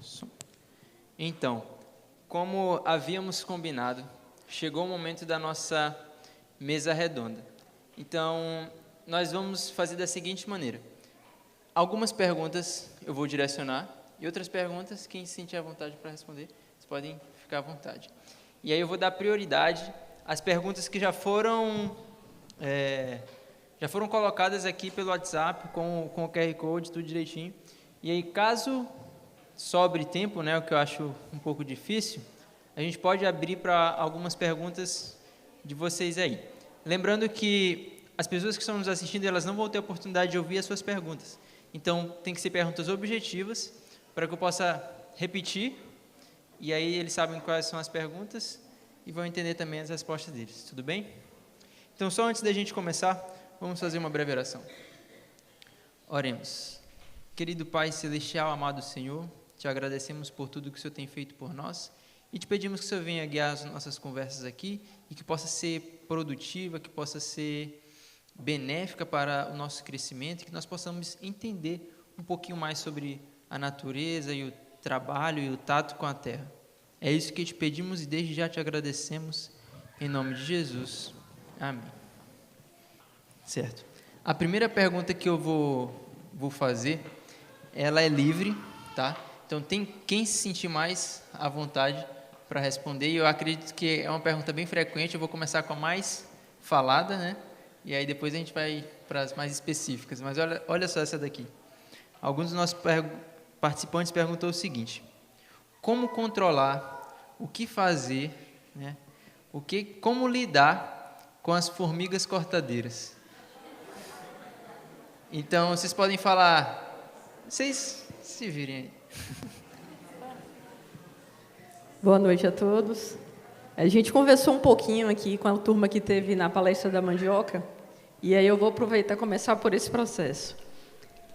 Som. Então, como havíamos combinado, chegou o momento da nossa mesa redonda. Então, nós vamos fazer da seguinte maneira. Algumas perguntas eu vou direcionar e outras perguntas, quem se sentir à vontade para responder, vocês podem ficar à vontade. E aí eu vou dar prioridade às perguntas que já foram colocadas aqui pelo WhatsApp, com o QR Code, tudo direitinho. E aí, caso sobre tempo, né, o que eu acho um pouco difícil, a gente pode abrir para algumas perguntas de vocês aí. Lembrando que as pessoas que estão nos assistindo, elas não vão ter a oportunidade de ouvir as suas perguntas. Então, tem que ser perguntas objetivas, para que eu possa repetir, e aí eles sabem quais são as perguntas e vão entender também as respostas deles. Tudo bem? Então, só antes da gente começar, vamos fazer uma breve oração. Oremos. Querido Pai Celestial, amado Senhor, te agradecemos por tudo que o Senhor tem feito por nós e te pedimos que o Senhor venha guiar as nossas conversas aqui e que possa ser produtiva, que possa ser benéfica para o nosso crescimento, que nós possamos entender um pouquinho mais sobre a natureza e o trabalho e o tato com a terra. É isso que te pedimos e desde já te agradecemos, em nome de Jesus. Amém. Certo. A primeira pergunta que eu vou fazer, ela é livre, tá? Então, tem quem se sentir mais à vontade para responder, e eu acredito que é uma pergunta bem frequente, eu vou começar com a mais falada, né? E aí depois a gente vai para as mais específicas. Mas olha só essa daqui. Alguns dos nossos participantes perguntou o seguinte: como controlar, o que fazer, né? Como lidar com as formigas cortadeiras? Então, vocês podem falar, vocês se virem aí. Boa noite a todos. A gente conversou um pouquinho aqui com a turma que teve na palestra da mandioca, e aí eu vou aproveitar e começar por esse processo.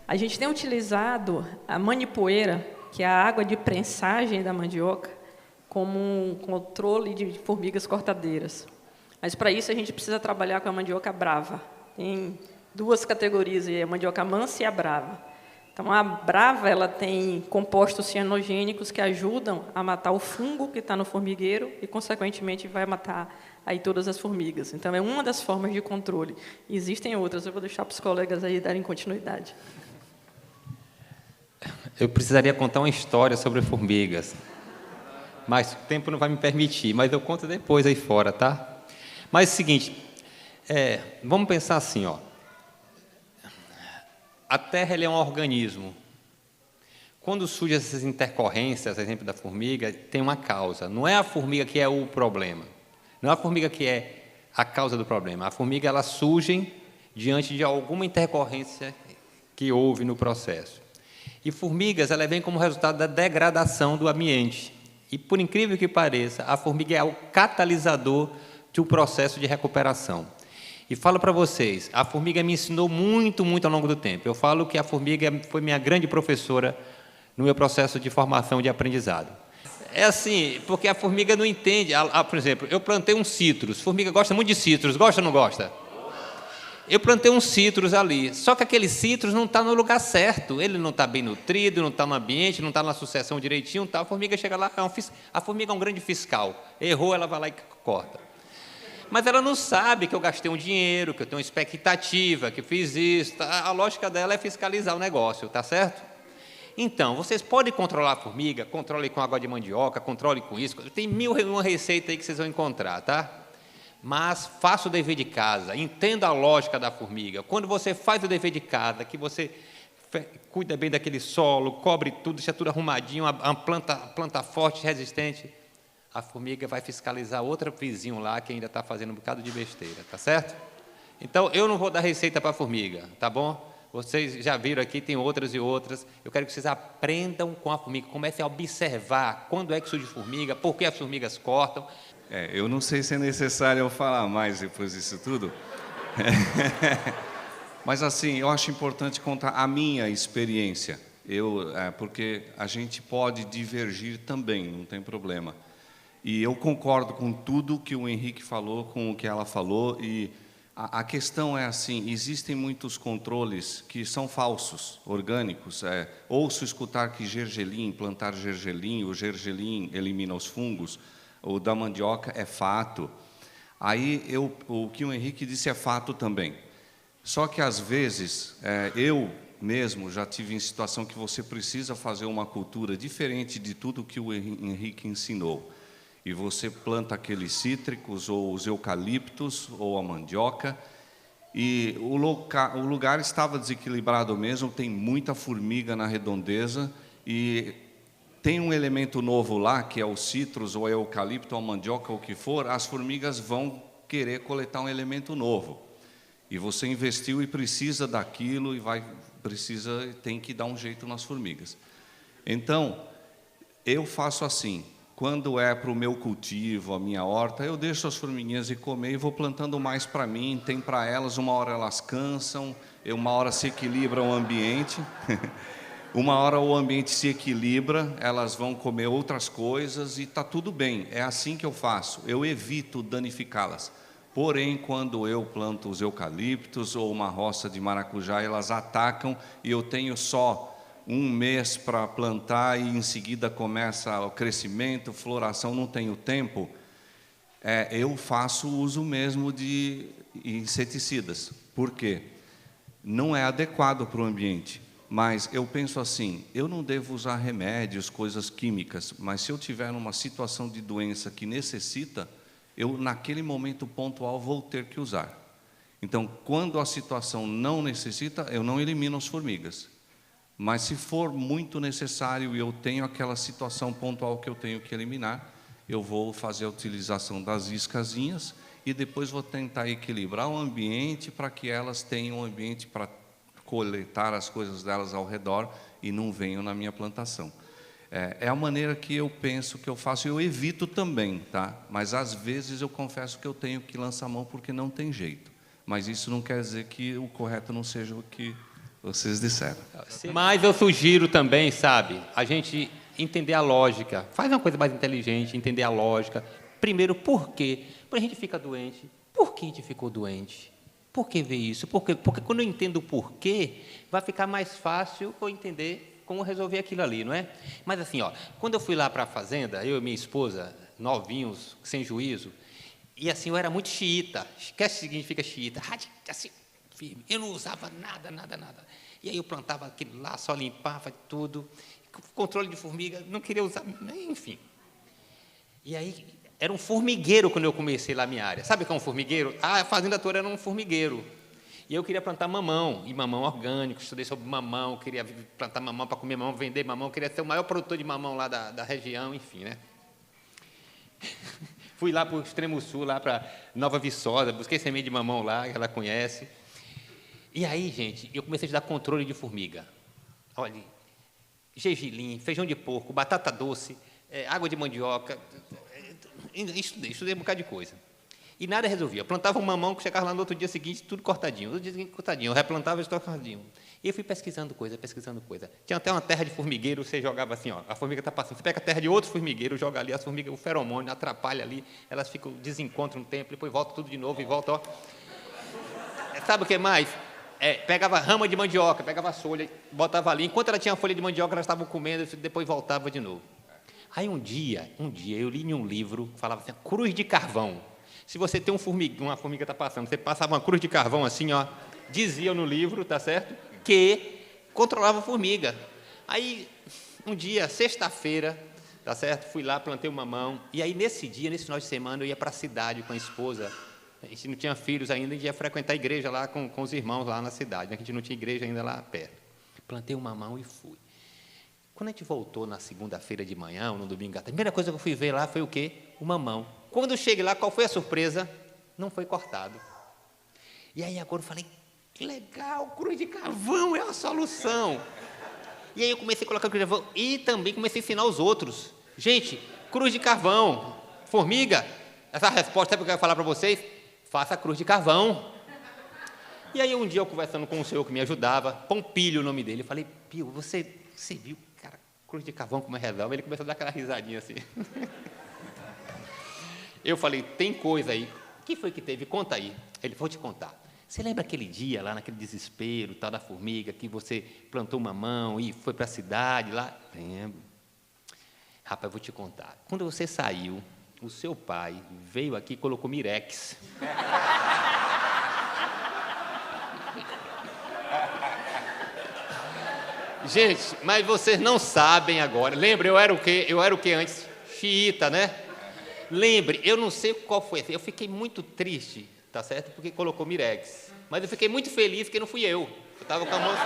A gente tem utilizado a manipoeira, que é a água de prensagem da mandioca, como um controle de formigas cortadeiras. Mas, para isso, a gente precisa trabalhar com a mandioca brava. Tem duas categorias, a mandioca mansa e a brava. Então, a brava ela tem compostos cianogênicos que ajudam a matar o fungo que está no formigueiro e, consequentemente, vai matar aí todas as formigas. Então, é uma das formas de controle. Existem outras, eu vou deixar para os colegas aí darem continuidade. Eu precisaria contar uma história sobre formigas, mas o tempo não vai me permitir, mas eu conto depois aí fora, tá? Mas é o seguinte, vamos pensar assim, ó. A Terra é um organismo. Quando surgem essas intercorrências, exemplo da formiga, tem uma causa. Não é a formiga que é o problema. Não é a formiga que é a causa do problema. A formiga, ela surge diante de alguma intercorrência que houve no processo. E formigas, ela vem como resultado da degradação do ambiente. E, por incrível que pareça, a formiga é o catalisador do processo de recuperação. E falo para vocês, a formiga me ensinou muito, muito ao longo do tempo. Eu falo que a formiga foi minha grande professora no meu processo de formação de aprendizado. É assim, porque a formiga não entende. Por exemplo, eu plantei um citros. Formiga gosta muito de citros. Gosta ou não gosta? Eu plantei um citros ali. Só que aquele citros não está no lugar certo. Ele não está bem nutrido, não está no ambiente, não está na sucessão direitinho. Tá? A formiga chega lá, a formiga é um grande fiscal. Errou, ela vai lá e corta. Mas ela não sabe que eu gastei um dinheiro, que eu tenho uma expectativa, que eu fiz isso. Tá? A lógica dela é fiscalizar o negócio, tá certo? Então, vocês podem controlar a formiga, controle com água de mandioca, controle com isso. Tem 1001 receitas aí que vocês vão encontrar, tá? Mas faça o dever de casa, entenda a lógica da formiga. Quando você faz o dever de casa, que você cuida bem daquele solo, cobre tudo, deixa tudo arrumadinho, uma planta forte, resistente, a formiga vai fiscalizar outro vizinho lá que ainda está fazendo um bocado de besteira, tá certo? Então, eu não vou dar receita para a formiga, tá bom? Vocês já viram aqui, tem outras e outras. Eu quero que vocês aprendam com a formiga, comecem a observar quando é que surge formiga, por que as formigas cortam. Eu não sei se é necessário eu falar mais depois disso tudo. Mas, assim, eu acho importante contar a minha experiência. Porque a gente pode divergir também, não tem problema. E eu concordo com tudo que o Henrique falou, com o que ela falou, e A questão é assim, existem muitos controles que são falsos, orgânicos. Ouço escutar que gergelim, plantar gergelim, o gergelim elimina os fungos, o da mandioca é fato. Aí o que o Henrique disse é fato também. Só que às vezes eu mesmo já tive em situação que você precisa fazer uma cultura diferente de tudo que o Henrique ensinou. E você planta aqueles cítricos, ou os eucaliptos, ou a mandioca, e o lugar estava desequilibrado mesmo, tem muita formiga na redondeza, e tem um elemento novo lá, que é o citros, ou é o eucalipto, ou a mandioca, ou o que for, as formigas vão querer coletar um elemento novo. E você investiu e precisa daquilo, e tem que dar um jeito nas formigas. Então, eu faço assim. Quando é para o meu cultivo, a minha horta, eu deixo as formiguinhas ir comer e vou plantando mais para mim. Tem para elas, uma hora elas cansam, uma hora se equilibra o ambiente. Uma hora o ambiente se equilibra, elas vão comer outras coisas e está tudo bem. É assim que eu faço, eu evito danificá-las. Porém, quando eu planto os eucaliptos ou uma roça de maracujá, elas atacam e eu tenho só um mês para plantar e em seguida começa o crescimento, floração, não tenho tempo, eu faço uso mesmo de inseticidas. Por quê? Não é adequado para o ambiente, mas eu penso assim, eu não devo usar remédios, coisas químicas, mas se eu tiver numa situação de doença que necessita, eu naquele momento pontual vou ter que usar. Então, quando a situação não necessita, eu não elimino as formigas. Mas se for muito necessário e eu tenho aquela situação pontual que eu tenho que eliminar, eu vou fazer a utilização das iscazinhas e depois vou tentar equilibrar o ambiente para que elas tenham um ambiente para coletar as coisas delas ao redor e não venham na minha plantação. É a maneira que eu penso, que eu faço, eu evito também, tá? Mas às vezes eu confesso que eu tenho que lançar a mão porque não tem jeito. Mas isso não quer dizer que o correto não seja o que vocês disseram. Mas eu sugiro também, sabe, a gente entender a lógica. Faz uma coisa mais inteligente, entender a lógica. Primeiro, por quê? Quando a gente fica doente, por que a gente ficou doente? Por que ver isso? Porque quando eu entendo o porquê, vai ficar mais fácil eu entender como resolver aquilo ali, não é? Mas assim, quando eu fui lá para a fazenda, eu e minha esposa, novinhos, sem juízo, e assim, eu era muito xiita. Esquece o que significa xiita. Assim, firme. Eu não usava nada. E aí eu plantava aquilo lá, só limpava tudo. Controle de formiga, não queria usar, enfim. E aí, era um formigueiro quando eu comecei lá a minha área. Sabe o que é um formigueiro? A fazenda toda era um formigueiro. E eu queria plantar mamão, e mamão orgânico, estudei sobre mamão, queria plantar mamão para comer mamão, vender mamão, queria ser o maior produtor de mamão lá da região, enfim, né? Fui lá para o extremo sul, lá para Nova Viçosa, busquei semente de mamão lá, que ela conhece. E aí, gente, eu comecei a estudar controle de formiga. Olha, gergelim, feijão de porco, batata doce, água de mandioca. Estudei um bocado de coisa. E nada resolvia. Eu plantava um mamão, que chegava lá no outro dia seguinte, tudo cortadinho. No outro dia seguinte, cortadinho. Eu replantava e cortadinho. E eu fui pesquisando coisa. Tinha até uma terra de formigueiro, você jogava assim, a formiga está passando. Você pega a terra de outro formigueiro, joga ali, as formigas, o feromônio, atrapalha ali, elas ficam, desencontram um tempo, depois volta tudo de novo e volta, Sabe o que mais? Pegava rama de mandioca, pegava a folha, botava ali. Enquanto ela tinha folha de mandioca, elas estavam comendo, depois voltava de novo. Aí um dia, eu li em um livro, falava assim, cruz de carvão. Se você tem uma formiga está passando, você passava uma cruz de carvão assim, dizia no livro, tá certo? Que controlava a formiga. Aí, um dia, sexta-feira, tá certo? Fui lá, plantei um mamão. E aí, nesse final de semana, eu ia para a cidade com a esposa. A gente não tinha filhos ainda, a gente ia frequentar a igreja lá com os irmãos lá na cidade, né? Que a gente não tinha igreja ainda lá perto. Plantei um mamão e fui. Quando a gente voltou na segunda-feira de manhã, ou no domingo, a primeira coisa que eu fui ver lá foi o quê? O mamão. Quando eu cheguei lá, qual foi a surpresa? Não foi cortado. E aí agora eu falei, que legal, cruz de carvão é a solução. E aí eu comecei a colocar cruz de carvão e também comecei a ensinar os outros. Gente, cruz de carvão, formiga, essa resposta, sabe o que eu quero falar para vocês? Faça a cruz de carvão. E aí um dia eu conversando com o senhor que me ajudava, Pompílio o nome dele, eu falei, Pio, você viu, cara, cruz de carvão como é resolve? Ele começou a dar aquela risadinha assim. Eu falei, tem coisa aí, O que foi que teve? Conta aí. Ele, vou te contar. Você lembra aquele dia lá, naquele desespero, tal da formiga, que você plantou mamão e foi para a cidade lá? Lembro. Rapaz, vou te contar. Quando você saiu, o seu pai veio aqui e colocou mirex. Gente, mas vocês não sabem agora. Lembra, eu era o quê? Eu era o quê antes? Xiita, né? Lembre, eu não sei qual foi. Eu fiquei muito triste, tá certo? Porque colocou mirex. Mas eu fiquei muito feliz porque não fui eu. Eu estava com a moça.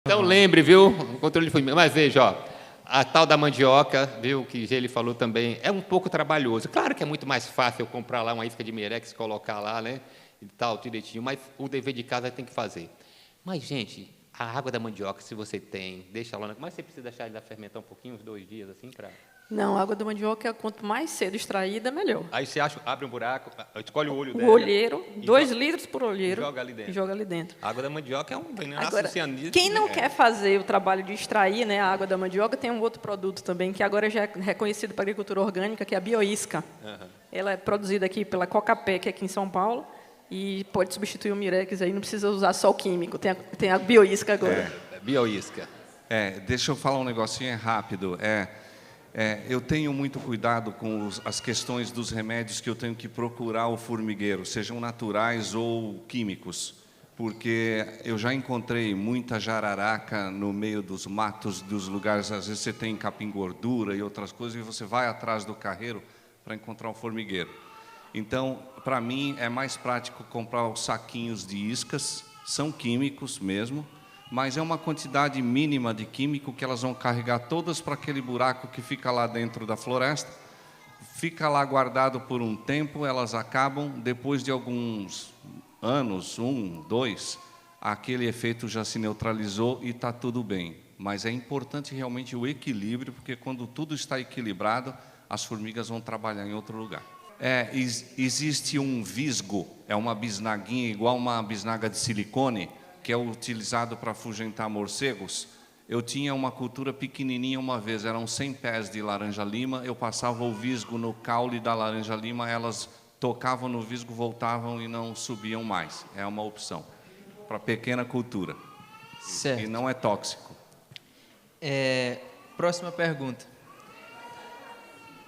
Então lembre, viu? O controle de formiga. Mas veja, ó, a tal da mandioca, viu, que ele falou também, é um pouco trabalhoso. Claro que é muito mais fácil eu comprar lá uma isca de mirex, colocar lá, né? E tal, direitinho, mas o dever de casa tem que fazer. Mas, gente, a água da mandioca, se você tem, deixa lá. Mas você precisa deixar ela fermentar um pouquinho, uns 2 dias, assim, para... Não, a água da mandioca, quanto mais cedo extraída, melhor. Aí você abre um buraco, escolhe o olho O dela. olheiro, 2 litros por olheiro. E joga ali dentro. A A água da mandioca é um veneno. Agora, quem não quer fazer o trabalho de extrair, né, a água da mandioca, tem um outro produto também, que agora já é reconhecido para a agricultura orgânica, que é a bioisca. Ela é produzida aqui pela Cocapé, aqui em São Paulo, e pode substituir o mirex aí, não precisa usar só o químico, tem a bioisca agora. Bioisca. Deixa eu falar um negocinho rápido. Eu tenho muito cuidado com as questões dos remédios que eu tenho que procurar o formigueiro, sejam naturais ou químicos, porque eu já encontrei muita jararaca no meio dos matos, dos lugares, às vezes você tem capim-gordura e outras coisas, e você vai atrás do carreiro para encontrar um formigueiro. Então, para mim, é mais prático comprar os saquinhos de iscas, são químicos mesmo, mas é uma quantidade mínima de químico que elas vão carregar todas para aquele buraco que fica lá dentro da floresta, fica lá guardado por um tempo, elas acabam, depois de alguns anos, 1, 2, aquele efeito já se neutralizou e está tudo bem. Mas é importante realmente o equilíbrio, porque quando tudo está equilibrado, as formigas vão trabalhar em outro lugar. Existe um visgo, é uma bisnaguinha, igual uma bisnaga de silicone, que é utilizado para afugentar morcegos. Eu tinha uma cultura pequenininha uma vez, eram 100 pés de laranja-lima, eu passava o visgo no caule da laranja-lima, elas tocavam no visgo, voltavam e não subiam mais. É uma opção para pequena cultura. Certo. E não é tóxico. Próxima pergunta.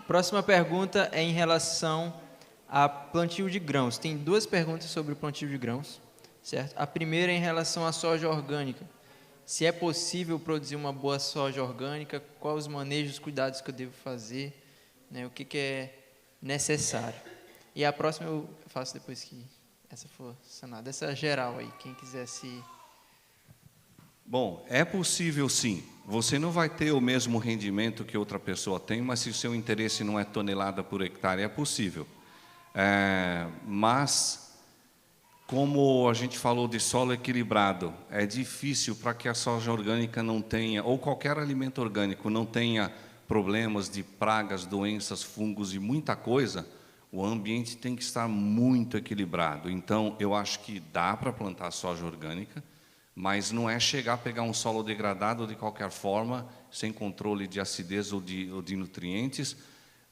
Próxima pergunta é em relação a plantio de grãos. Tem 2 perguntas sobre o plantio de grãos. Certo? A primeira é em relação à soja orgânica. Se é possível produzir uma boa soja orgânica, quais os manejos, os cuidados que eu devo fazer, né? O que é necessário. E a próxima eu faço depois que essa for sanada. Essa é geral aí, quem quiser se... Bom, é possível sim. Você não vai ter o mesmo rendimento que outra pessoa tem, mas se o seu interesse não é tonelada por hectare, é possível. Mas... Como a gente falou de solo equilibrado, é difícil para que a soja orgânica não tenha, ou qualquer alimento orgânico não tenha problemas de pragas, doenças, fungos e muita coisa, o ambiente tem que estar muito equilibrado. Então, eu acho que dá para plantar soja orgânica, mas não é chegar a pegar um solo degradado de qualquer forma, sem controle de acidez ou de nutrientes,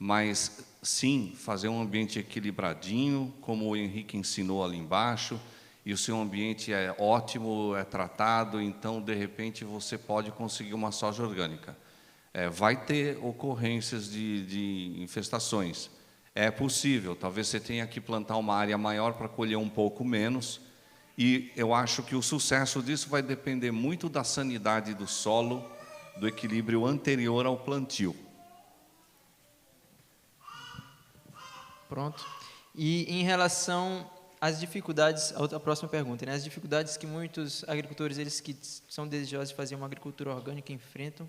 mas sim fazer um ambiente equilibradinho, como o Henrique ensinou ali embaixo, e o seu ambiente é ótimo, é tratado, então de repente você pode conseguir uma soja orgânica. Vai ter ocorrências de infestações, é possível, talvez você tenha que plantar uma área maior para colher um pouco menos, e eu acho que o sucesso disso vai depender muito da sanidade do solo, do equilíbrio anterior ao plantio. Pronto. E em relação às dificuldades, a próxima pergunta, né? As dificuldades que muitos agricultores, eles que são desejosos de fazer uma agricultura orgânica, enfrentam,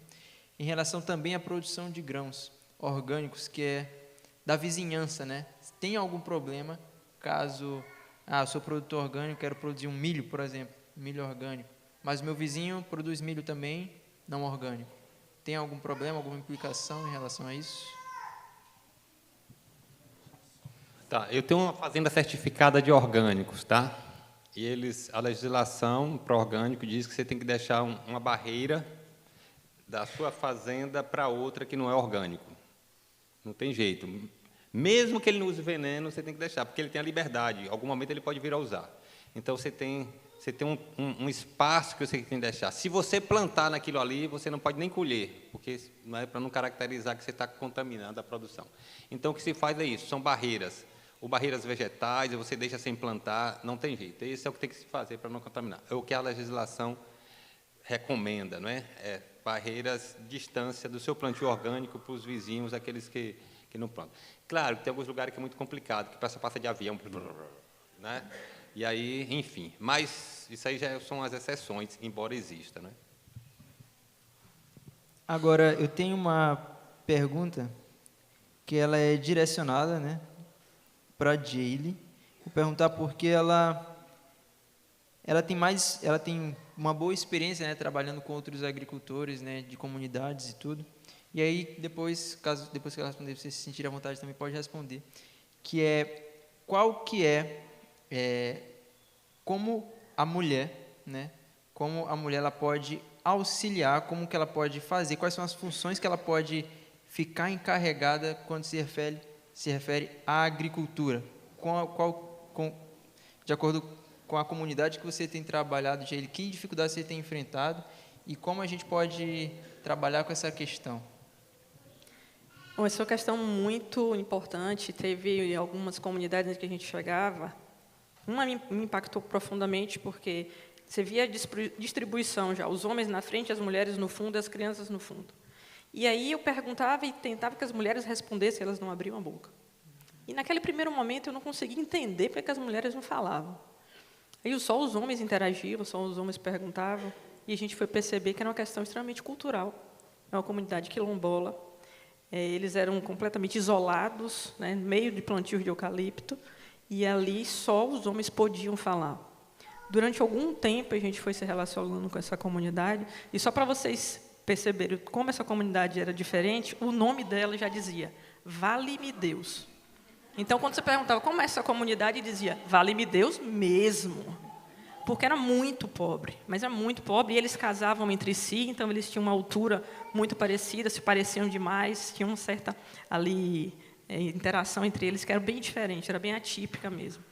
em relação também à produção de grãos orgânicos, que é da vizinhança, né? Tem algum problema caso, eu sou produtor orgânico, quero produzir um milho, por exemplo, milho orgânico, mas meu vizinho produz milho também, não orgânico. Tem algum problema, alguma implicação em relação a isso? Tá, eu tenho uma fazenda certificada de orgânicos, tá? E a legislação para orgânico diz que você tem que deixar uma barreira da sua fazenda para outra que não é orgânico. Não tem jeito. Mesmo que ele não use veneno, você tem que deixar, porque ele tem a liberdade. Em algum momento ele pode vir a usar. Então, você tem um espaço que você tem que deixar. Se você plantar naquilo ali, você não pode nem colher, porque não é para não caracterizar que você está contaminando a produção. Então, o que se faz é isso, são barreiras. Ou barreiras vegetais, você deixa sem plantar, não tem jeito. Esse é o que tem que se fazer para não contaminar. É o que a legislação recomenda, não é? Barreiras, distância do seu plantio orgânico para os vizinhos, aqueles que não plantam. Claro, tem alguns lugares que é muito complicado, que passa de avião, né? E aí, enfim. Mas isso aí já são as exceções, embora exista, né? Agora, eu tenho uma pergunta que ela é direcionada, né, para a Jayle. Vou perguntar porque ela tem uma boa experiência, né, trabalhando com outros agricultores, né, de comunidades e tudo. E aí, depois que ela responder, você se sentir à vontade também pode responder, que é qual que é como a mulher, né, como a mulher ela pode auxiliar, como que ela pode fazer, quais são as funções que ela pode ficar encarregada quando se refere à agricultura, de acordo com a comunidade que você tem trabalhado, Jayle, que dificuldades você tem enfrentado e como a gente pode trabalhar com essa questão. Bom, essa é uma questão muito importante. Teve algumas comunidades que a gente chegava, uma me impactou profundamente porque você via a distribuição já, os homens na frente, as mulheres no fundo, as crianças no fundo. E aí eu perguntava e tentava que as mulheres respondessem, elas não abriam a boca. E naquele primeiro momento eu não conseguia entender porque as mulheres não falavam. Aí só os homens interagiam, só os homens perguntavam, e a gente foi perceber que era uma questão extremamente cultural. É uma comunidade quilombola, eles eram completamente isolados, né, no meio de plantios de eucalipto, e ali só os homens podiam falar. Durante algum tempo a gente foi se relacionando com essa comunidade, e só para vocês perceberem como essa comunidade era diferente, o nome dela já dizia, Vale-me Deus. Então, quando você perguntava como é essa comunidade, dizia, Vale-me Deus mesmo. Porque era muito pobre, mas era muito pobre, e eles casavam entre si, então eles tinham uma altura muito parecida, se pareciam demais, tinham uma certa ali, interação entre eles, que era bem diferente, era bem atípica mesmo.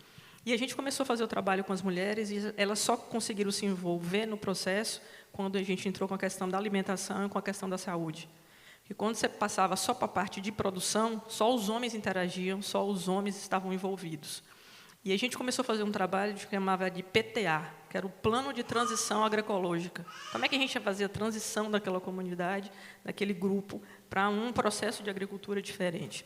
E a gente começou a fazer o trabalho com as mulheres, e elas só conseguiram se envolver no processo quando a gente entrou com a questão da alimentação e com a questão da saúde. E quando você passava só para a parte de produção, só os homens interagiam, só os homens estavam envolvidos. E a gente começou a fazer um trabalho que chamava de PTA, que era o Plano de Transição Agroecológica. Como é que a gente ia fazer a transição daquela comunidade, daquele grupo, para um processo de agricultura diferente?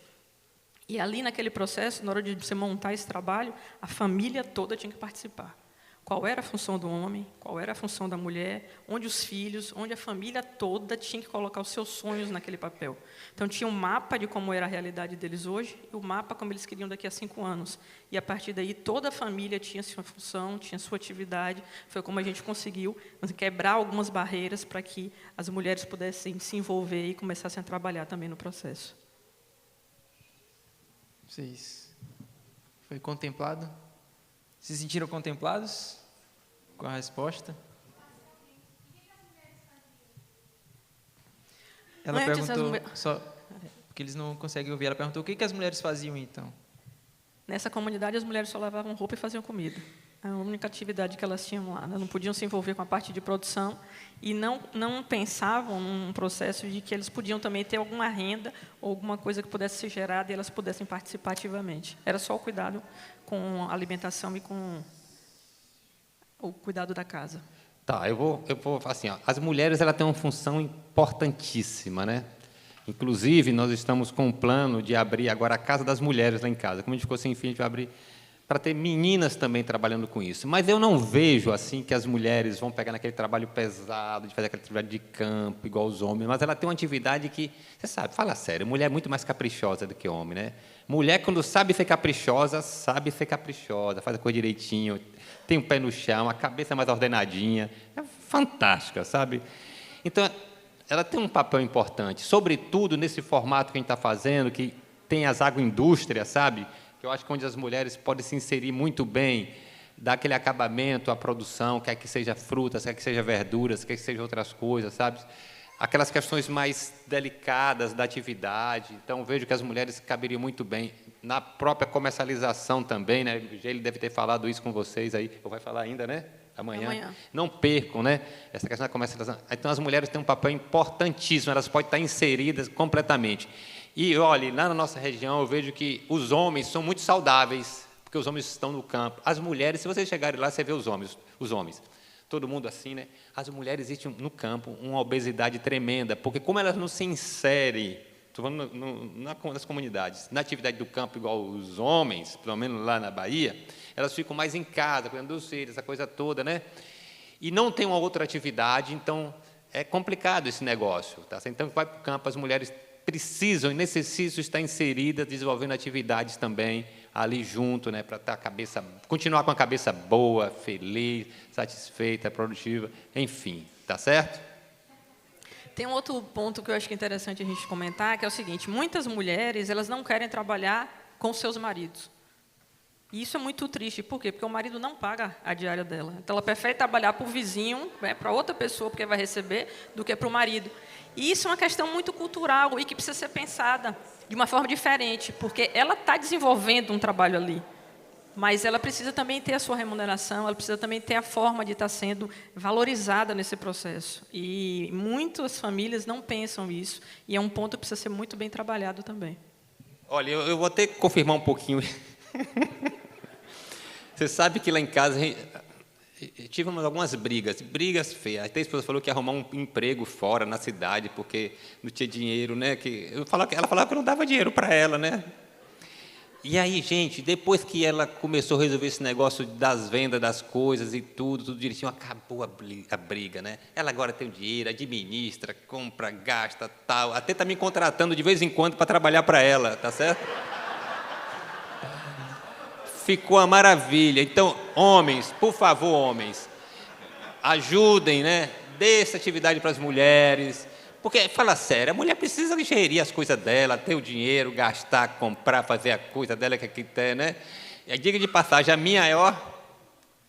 E ali, naquele processo, na hora de você montar esse trabalho, a família toda tinha que participar. Qual era a função do homem, qual era a função da mulher, onde os filhos, onde a família toda tinha que colocar os seus sonhos naquele papel. Então, tinha um mapa de como era a realidade deles hoje e o mapa como eles queriam daqui a 5 anos. E, a partir daí, toda a família tinha sua função, tinha sua atividade. Foi como a gente conseguiu quebrar algumas barreiras para que as mulheres pudessem se envolver e começassem a trabalhar também no processo. Vocês foi contemplado? Se sentiram contemplados com a resposta? Ela perguntou, só porque eles não conseguem ouvir, ela perguntou o que as mulheres faziam então? Nessa comunidade, as mulheres só lavavam roupa e faziam comida. É a única atividade que elas tinham lá. Elas não podiam se envolver com a parte de produção e não pensavam num processo de que eles podiam também ter alguma renda ou alguma coisa que pudesse ser gerada e elas pudessem participar ativamente. Era só o cuidado com a alimentação e com o cuidado da casa. Tá, eu vou assim, ó, as mulheres ela têm uma função importantíssima, né? Inclusive, nós estamos com um plano de abrir agora a Casa das Mulheres lá em casa. Como a gente ficou sem fim, a gente vai abrir para ter meninas também trabalhando com isso. Mas eu não vejo assim que as mulheres vão pegar naquele trabalho pesado, de fazer aquele trabalho de campo, igual os homens, mas ela tem uma atividade que, você sabe, fala sério, mulher é muito mais caprichosa do que homem, né? Mulher, quando sabe ser caprichosa, faz a coisa direitinho, tem o pé no chão, a cabeça mais ordenadinha, é fantástica, sabe? Então, ela tem um papel importante, sobretudo nesse formato que a gente está fazendo, que tem as agroindústrias, sabe? Que eu acho que é onde as mulheres podem se inserir muito bem, dar aquele acabamento à produção, quer que seja frutas, quer que seja verduras, quer que seja outras coisas, sabe? aquelas questões mais delicadas da atividade. Então, vejo que as mulheres caberiam muito bem na própria comercialização também, né? Ele deve ter falado isso com vocês aí, ou vai falar ainda, né? Amanhã. Não percam, né? Essa questão da comercialização. Então, as mulheres têm um papel importantíssimo, elas podem estar inseridas completamente. E, olha, lá na nossa região, eu vejo que os homens são muito saudáveis, porque os homens estão no campo. As mulheres, se vocês chegarem lá, você vê os homens. Todo mundo assim, né? As mulheres existem no campo uma obesidade tremenda, porque como elas não se inserem, estou falando nas comunidades, na atividade do campo igual os homens, pelo menos lá na Bahia, elas ficam mais em casa, cuidando dos filhos, essa coisa toda, né? E não tem uma outra atividade, então é complicado esse negócio, tá? Então, vai para o campo, as mulheres precisam e necessitam estar inseridas, desenvolvendo atividades também ali junto, né, para estar continuar com a cabeça boa, feliz, satisfeita, produtiva, enfim, tá certo? Tem um outro ponto que eu acho que é interessante a gente comentar, que é o seguinte: muitas mulheres, elas não querem trabalhar com seus maridos. E isso é muito triste. Por quê? Porque o marido não paga a diária dela. Então, ela prefere trabalhar para o vizinho, né, para outra pessoa, porque vai receber, do que para o marido. E isso é uma questão muito cultural e que precisa ser pensada de uma forma diferente, porque ela está desenvolvendo um trabalho ali, mas ela precisa também ter a sua remuneração, ela precisa também ter a forma de estar sendo valorizada nesse processo. E muitas famílias não pensam isso, e é um ponto que precisa ser muito bem trabalhado também. Olha, eu vou ter que confirmar um pouquinho. Você sabe que lá em casa tivemos algumas brigas feias. Até a esposa falou que ia arrumar um emprego fora, na cidade, porque não tinha dinheiro, né? Ela falava que eu não dava dinheiro para ela, né? E aí, gente, depois que ela começou a resolver esse negócio das vendas das coisas e tudo direitinho, acabou a briga, né? Ela agora tem o dinheiro, administra, compra, gasta, tal. Até está me contratando de vez em quando para trabalhar para ela, tá certo? Ficou uma maravilha. Então, homens, por favor, homens, ajudem, né? Dê essa atividade para as mulheres. Porque, fala sério, a mulher precisa gerir as coisas dela, ter o dinheiro, gastar, comprar, fazer a coisa dela que tem, né? E diga de passagem, a minha é, ó,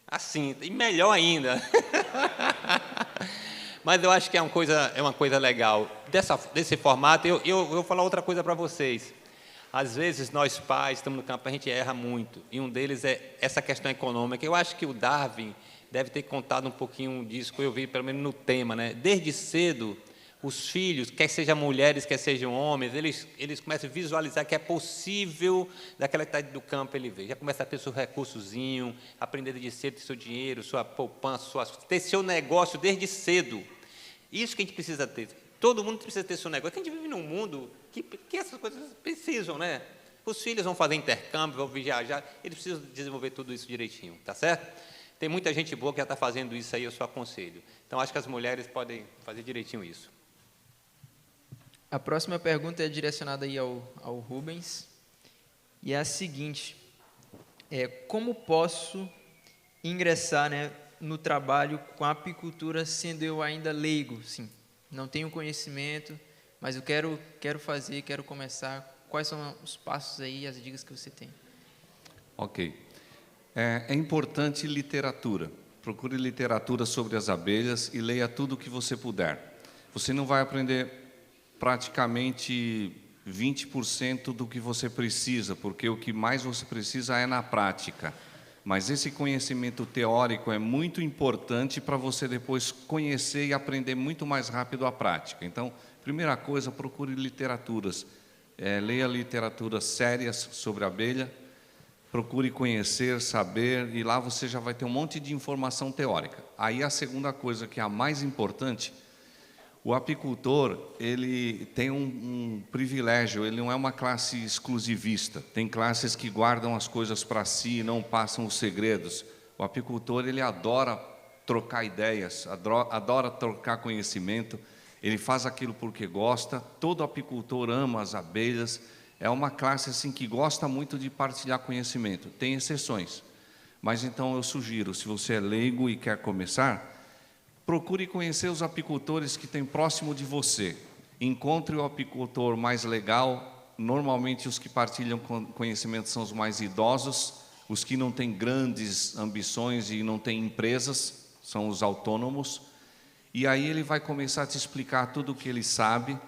assim, e melhor ainda. Mas eu acho que é uma coisa legal. Desse formato, eu vou falar outra coisa para vocês. Às vezes, nós pais, estamos no campo, a gente erra muito. E um deles é essa questão econômica. Eu acho que o Darwin deve ter contado um pouquinho disso, que eu vi, pelo menos no tema, né? Desde cedo, os filhos, quer sejam mulheres, quer sejam homens, eles começam a visualizar que é possível, daquela idade do campo, ele vê. Já começa a ter seu recursozinho, aprender desde cedo, ter seu dinheiro, sua poupança, ter seu negócio desde cedo. Isso que a gente precisa ter. Todo mundo precisa ter seu negócio. Porque a gente vive num mundo que essas coisas precisam, né? Os filhos vão fazer intercâmbio, vão viajar, eles precisam desenvolver tudo isso direitinho, tá certo? Tem muita gente boa que já está fazendo isso aí, eu só aconselho. Então, acho que as mulheres podem fazer direitinho isso. A próxima pergunta é direcionada aí ao Rubens, e é a seguinte: como posso ingressar, né, no trabalho com a apicultura, sendo eu ainda leigo? Sim, não tenho conhecimento, mas eu quero fazer, quero começar. Quais são os passos aí, as dicas que você tem? Ok. É importante literatura. Procure literatura sobre as abelhas e leia tudo o que você puder. Você não vai aprender praticamente 20% do que você precisa, porque o que mais você precisa é na prática. Mas esse conhecimento teórico é muito importante para você depois conhecer e aprender muito mais rápido a prática. Então, primeira coisa, procure literaturas. Leia literaturas sérias sobre a abelha, procure conhecer, saber, e lá você já vai ter um monte de informação teórica. Aí a segunda coisa, que é a mais importante, o apicultor, ele tem um privilégio, ele não é uma classe exclusivista. Tem classes que guardam as coisas para si e não passam os segredos. O apicultor, ele adora trocar ideias, adora trocar conhecimento, ele faz aquilo porque gosta. Todo apicultor ama as abelhas, é uma classe assim que gosta muito de partilhar conhecimento. Tem exceções, mas então eu sugiro, se você é leigo e quer começar, procure conhecer os apicultores que tem próximo de você. Encontre o apicultor mais legal. Normalmente os que partilham conhecimento são os mais idosos, os que não têm grandes ambições e não têm empresas, são os autônomos. E aí ele vai começar a te explicar tudo o que ele sabe.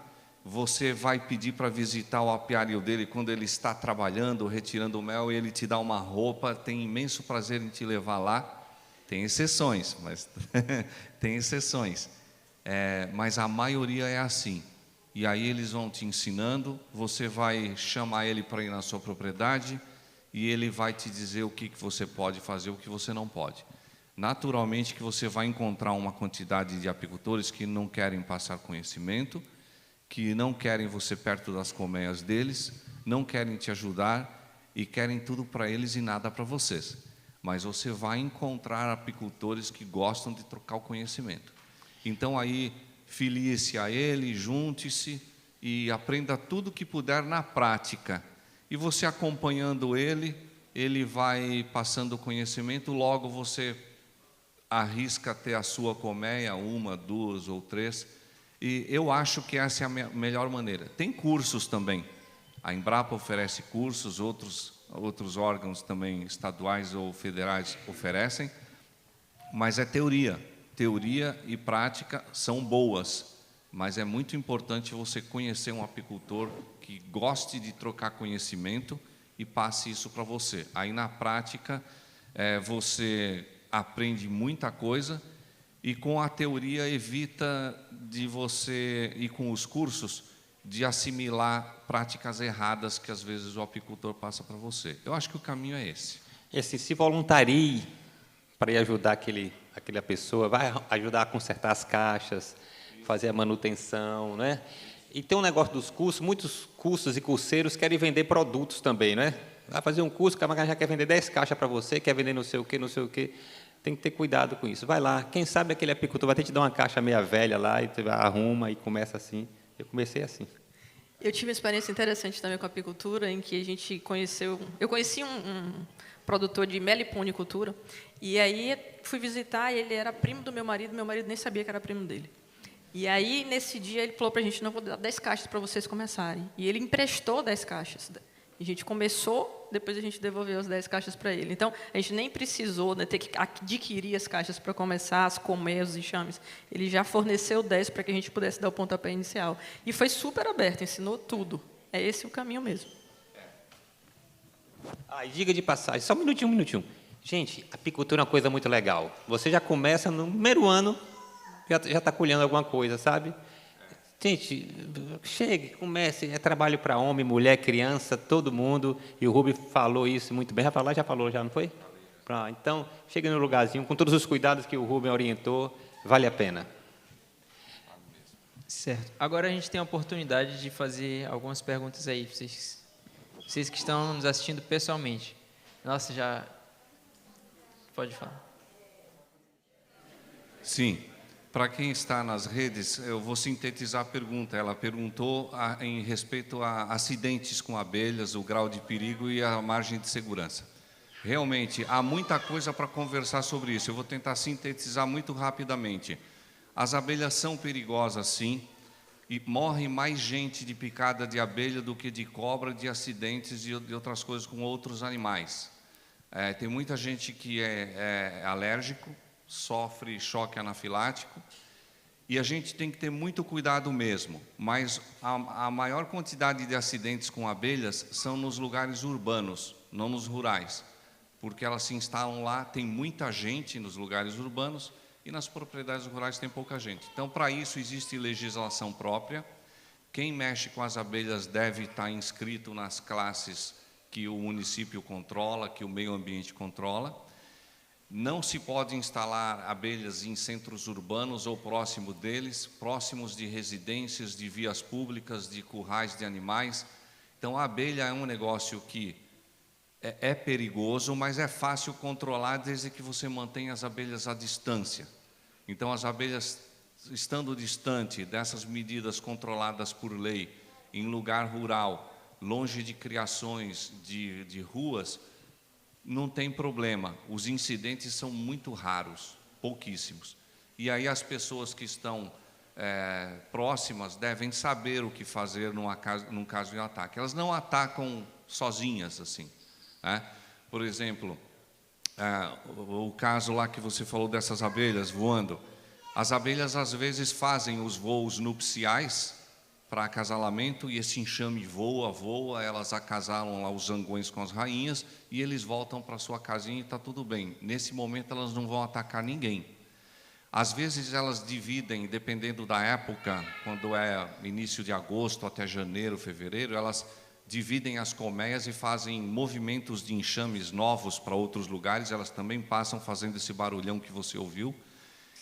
Você vai pedir para visitar o apiário dele quando ele está trabalhando, retirando o mel, e ele te dá uma roupa, tem imenso prazer em te levar lá. Tem exceções, mas tem exceções. Mas a maioria é assim. E aí eles vão te ensinando, você vai chamar ele para ir na sua propriedade e ele vai te dizer o que você pode fazer, o que você não pode. Naturalmente que você vai encontrar uma quantidade de apicultores que não querem passar conhecimento, que não querem você perto das colmeias deles, não querem te ajudar e querem tudo para eles e nada para vocês. Mas você vai encontrar apicultores que gostam de trocar o conhecimento. Então aí, filie-se a ele, junte-se e aprenda tudo que puder na prática. E você acompanhando ele, ele vai passando o conhecimento, logo você arrisca ter a sua colmeia, 1, 2 ou 3. E eu acho que essa é a melhor maneira. Tem cursos também. A Embrapa oferece cursos, outros órgãos também estaduais ou federais oferecem, mas é teoria. Teoria e prática são boas, mas é muito importante você conhecer um apicultor que goste de trocar conhecimento e passe isso para você. Aí na prática você aprende muita coisa e com a teoria evita de você ir com os cursos de assimilar práticas erradas que às vezes o apicultor passa para você. Eu acho que o caminho é esse. E assim, se voluntarie para ir ajudar aquela pessoa, vai ajudar a consertar as caixas, fazer a manutenção, né? E tem um negócio dos cursos, muitos cursos e curseiros querem vender produtos também, né? Vai fazer um curso, o cara já quer vender 10 caixas para você, quer vender não sei o quê. Tem que ter cuidado com isso. Vai lá, quem sabe aquele apicultor vai ter que te dar uma caixa meia velha lá, e você arruma e começa assim. Eu comecei assim. Eu tive uma experiência interessante também com a apicultura, em que a gente conheceu... Eu conheci um produtor de meliponicultura, e aí fui visitar, e ele era primo do meu marido nem sabia que era primo dele. E aí, nesse dia, ele falou para a gente, não, vou dar 10 caixas para vocês começarem. E ele emprestou 10 caixas. A gente começou, depois a gente devolveu as 10 caixas para ele. Então, a gente nem precisou, né, ter que adquirir as caixas para começar, as colmeias, os enxames. Ele já forneceu 10 para que a gente pudesse dar o pontapé inicial. E foi super aberto, ensinou tudo. É esse o caminho mesmo. E diga de passagem, só um minutinho. Gente, apicultura é uma coisa muito legal. Você já começa no primeiro ano, já está colhendo alguma coisa, sabe? Gente, chegue, comece, é trabalho para homem, mulher, criança, todo mundo, e o Rubem falou isso muito bem, já falou, não foi? Então, chegue no lugarzinho, com todos os cuidados que o Rubem orientou, vale a pena. Certo. Agora a gente tem a oportunidade de fazer algumas perguntas aí, vocês que estão nos assistindo pessoalmente. Nossa, já... Pode falar. Sim. Para quem está nas redes, eu vou sintetizar a pergunta. Ela perguntou em respeito a acidentes com abelhas, o grau de perigo e a margem de segurança. Realmente, há muita coisa para conversar sobre isso. Eu vou tentar sintetizar muito rapidamente. As abelhas são perigosas, sim, e morre mais gente de picada de abelha do que de cobra, de acidentes e de outras coisas com outros animais. Tem muita gente que é alérgico, sofre choque anafilático, e a gente tem que ter muito cuidado mesmo, mas a maior quantidade de acidentes com abelhas são nos lugares urbanos, não nos rurais, porque elas se instalam lá, tem muita gente nos lugares urbanos, e nas propriedades rurais tem pouca gente. Então, para isso, existe legislação própria. Quem mexe com as abelhas deve estar inscrito nas classes que o município controla, que o meio ambiente controla. Não se pode instalar abelhas em centros urbanos ou próximo deles, próximos de residências, de vias públicas, de currais de animais. Então, a abelha é um negócio que é perigoso, mas é fácil controlar desde que você mantenha as abelhas à distância. Então, as abelhas, estando distante dessas medidas controladas por lei, em lugar rural, longe de criações, de ruas, não tem problema. Os incidentes são muito raros, pouquíssimos. E aí as pessoas que estão próximas devem saber o que fazer num caso de ataque. Elas não atacam sozinhas, assim. Por exemplo, o caso lá que você falou dessas abelhas voando, As abelhas, às vezes, fazem os voos nupciais para acasalamento, e esse enxame voa, elas acasalam lá os zangões com as rainhas, e eles voltam para sua casinha e está tudo bem. Nesse momento, elas não vão atacar ninguém. Às vezes, elas dividem, dependendo da época, quando é início de agosto até janeiro, fevereiro, elas dividem as colmeias e fazem movimentos de enxames novos para outros lugares. Elas também passam fazendo esse barulhão que você ouviu.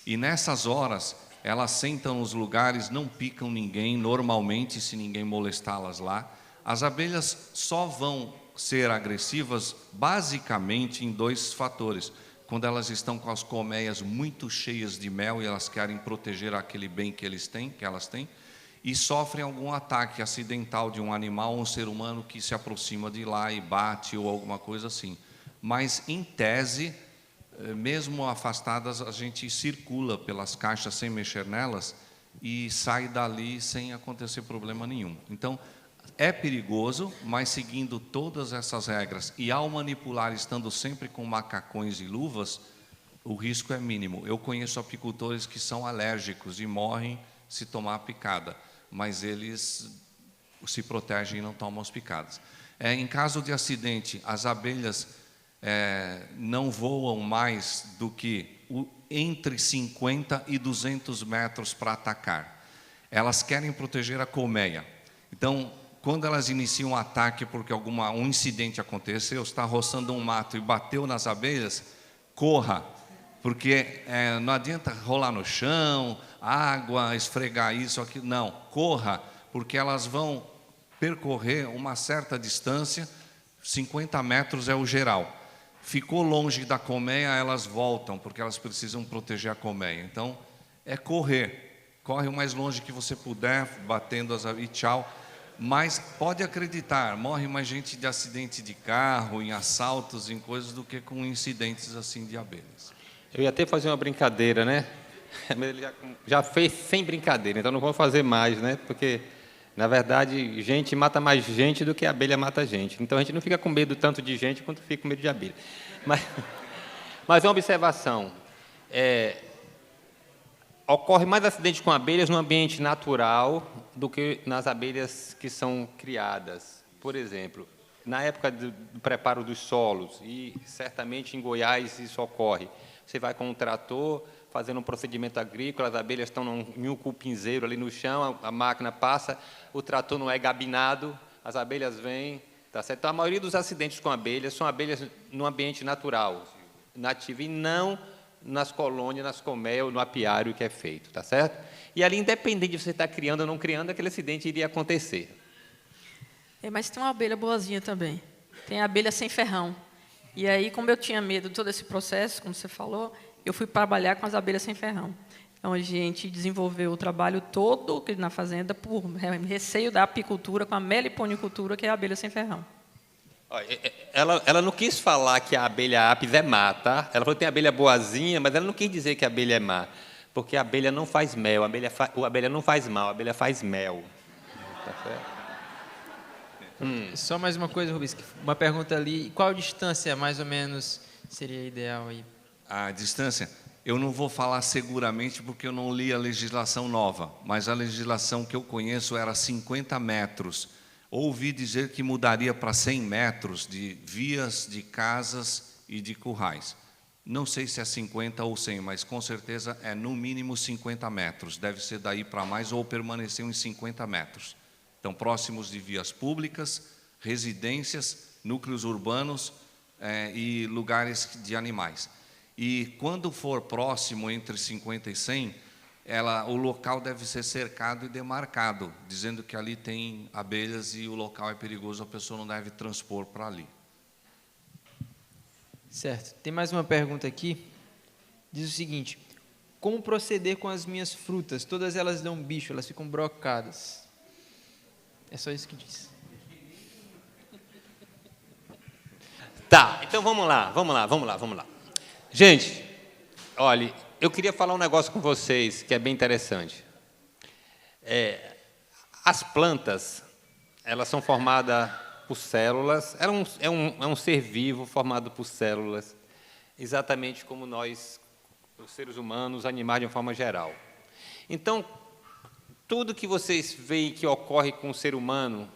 E nessas horas, elas sentam nos lugares, não picam ninguém, normalmente, se ninguém molestá-las lá. As abelhas só vão ser agressivas, basicamente, em 2 fatores. Quando elas estão com as colmeias muito cheias de mel e elas querem proteger aquele bem que elas têm, e sofrem algum ataque acidental de um animal ou um ser humano que se aproxima de lá e bate ou alguma coisa assim. Mas, em tese, mesmo afastadas, a gente circula pelas caixas sem mexer nelas e sai dali sem acontecer problema nenhum. Então, é perigoso, mas seguindo todas essas regras e ao manipular, estando sempre com macacões e luvas, o risco é mínimo. Eu conheço apicultores que são alérgicos e morrem se tomar a picada, mas eles se protegem e não tomam as picadas. Em caso de acidente, as abelhas não voam mais do que entre 50 e 200 metros para atacar. Elas querem proteger a colmeia. Então, quando elas iniciam um ataque porque um incidente aconteceu, está roçando um mato e bateu nas abelhas, corra, porque não adianta rolar no chão, água, esfregar isso, aquilo, não, corra, porque elas vão percorrer uma certa distância, 50 metros é o geral. Ficou longe da colmeia, elas voltam, porque elas precisam proteger a colmeia. Então, é correr, corre o mais longe que você puder, batendo as abelhas, e tchau. Mas pode acreditar, morre mais gente de acidente de carro, em assaltos, em coisas, do que com incidentes assim de abelhas. Eu ia até fazer uma brincadeira, né? Mas ele já fez sem brincadeira, então não vou fazer mais, né? Porque, na verdade, gente mata mais gente do que abelha mata gente. Então a gente não fica com medo tanto de gente quanto fica com medo de abelha. Mas uma observação. Ocorre mais acidentes com abelhas no ambiente natural do que nas abelhas que são criadas. Por exemplo, na época do preparo dos solos, e certamente em Goiás isso ocorre. Você vai com um trator fazendo um procedimento agrícola, as abelhas estão em um cupinzeiro ali no chão, a máquina passa, o trator não é gabinado, as abelhas vêm, tá certo? Então, a maioria dos acidentes com abelhas são abelhas no ambiente natural, nativo, e não nas colônias, nas colmeias, no apiário que é feito, tá certo? E ali, independente de você estar criando ou não criando, aquele acidente iria acontecer. Mas tem uma abelha boazinha também. Tem a abelha sem ferrão. E aí, como eu tinha medo de todo esse processo, como você falou, eu fui trabalhar com as abelhas sem ferrão. Então, a gente desenvolveu o trabalho todo na fazenda por receio da apicultura com a meliponicultura, que é a abelha sem ferrão. Ela não quis falar que a abelha apis é má, tá? Ela falou que tem abelha boazinha, mas ela não quis dizer que a abelha é má, porque a abelha não faz mel, a abelha não faz mal, a abelha faz mel. Tá certo? Só mais uma coisa, Rubens, uma pergunta ali, qual distância mais ou menos seria ideal aí? A distância, eu não vou falar seguramente porque eu não li a legislação nova, mas a legislação que eu conheço era 50 metros. Ouvi dizer que mudaria para 100 metros de vias, de casas e de currais. Não sei se é 50 ou 100, mas com certeza é no mínimo 50 metros. Deve ser daí para mais ou permanecer em 50 metros. Então, próximos de vias públicas, residências, núcleos urbanos e lugares de animais. E quando for próximo, entre 50 e 100, o local deve ser cercado e demarcado, dizendo que ali tem abelhas e o local é perigoso, a pessoa não deve transpor para ali. Certo. Tem mais uma pergunta aqui. Diz o seguinte: como proceder com as minhas frutas? Todas elas dão bicho, elas ficam brocadas. É só isso que diz. Tá, então vamos lá. Gente, olha, eu queria falar um negócio com vocês que é bem interessante. As plantas, elas são formadas por células, é um ser vivo formado por células, exatamente como nós os seres humanos, os animais de uma forma geral. Então, tudo que vocês veem que ocorre com o ser humano,